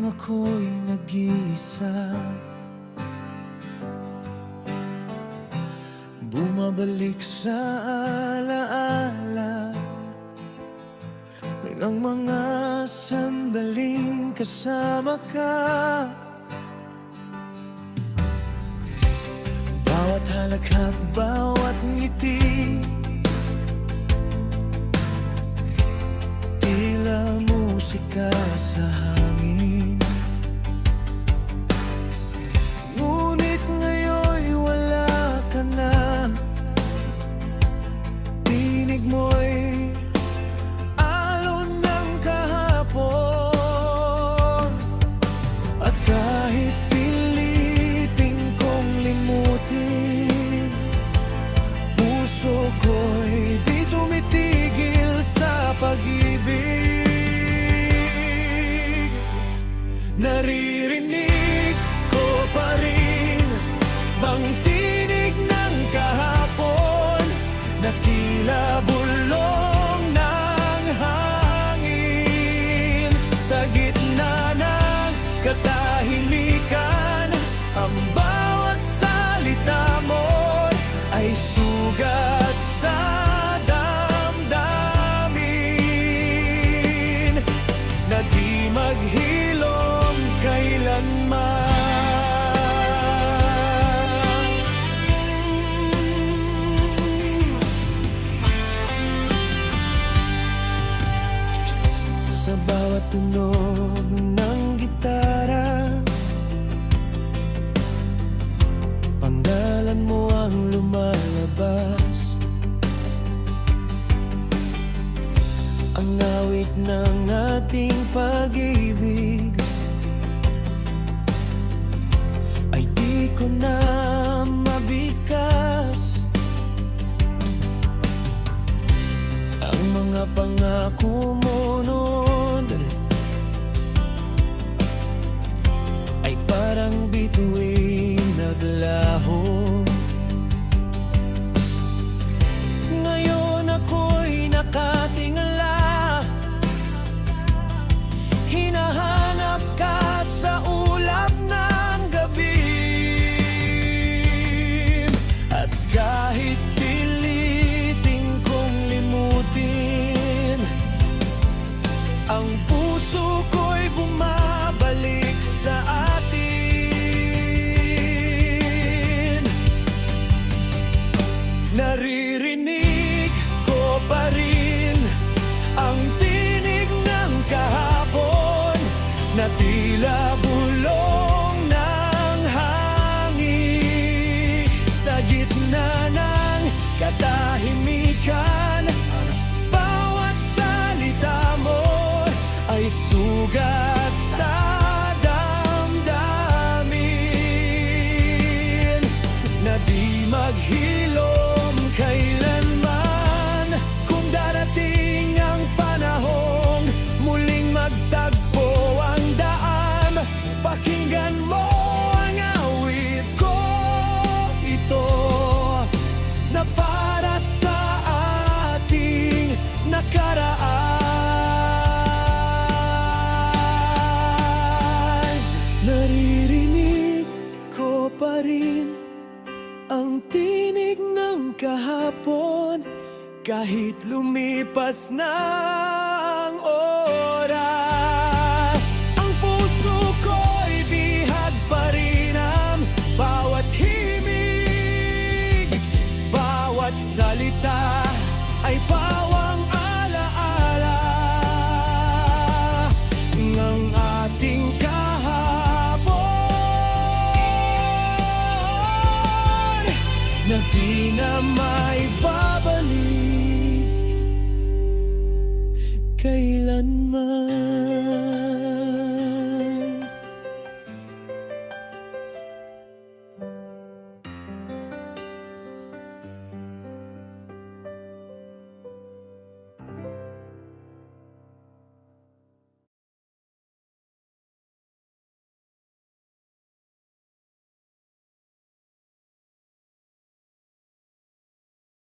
ako'y nag-iisa, bumabalik sa alaala ng mga sandaling kasama ka. Bawat halakhat, bawat ngiti, tila musika sa hangin. Ngunit ngayon'y wala ka na, tinig mo'y alon ng kahapon. At kahit pilitin kong limutin, puso ko'y di tumitigil sa pag-ibig. Naririnig ko pa rin bang tinig ng kahapon na tila bulong ng hangin. Sa gitna ng katahimikan, ang bawat salita mo ay sugat sa damdamin na di maghilom kailanman. Sa bawat tunog ng gitara, pangalan mo ang lumalabas. Ang awit ng ating pag-ibig ay di ko na mabigkas. Ang mga pangako mo noon ay parang bituin naglaho. Ngayon ako'y nakatingala, hinahanap ka sa ulap ng gabi. At kahit pilitin kong limutin, ang puso ko'y bumabalik sa atin. Naririnig ko pa rin ang tinig ng kahapon na tila bulong ng hangin. Sa gitna ng katahimikan, bawat salita mo ay sugat sa damdamin na di maghilom kailanman. Kung darating ang panahong muling magtagpo ang daan, pakinggan mo ang awit ko ito, na para sa ating nakaraan. Naririnig ko pa rin ang tinig ng kahapon, kahit lumipas na ang oras. Ang puso ko'y bihag pa rin ang bawat himig, bawat salita ay pawang alaala ng ating kahapon na di na maibabalik kailanman.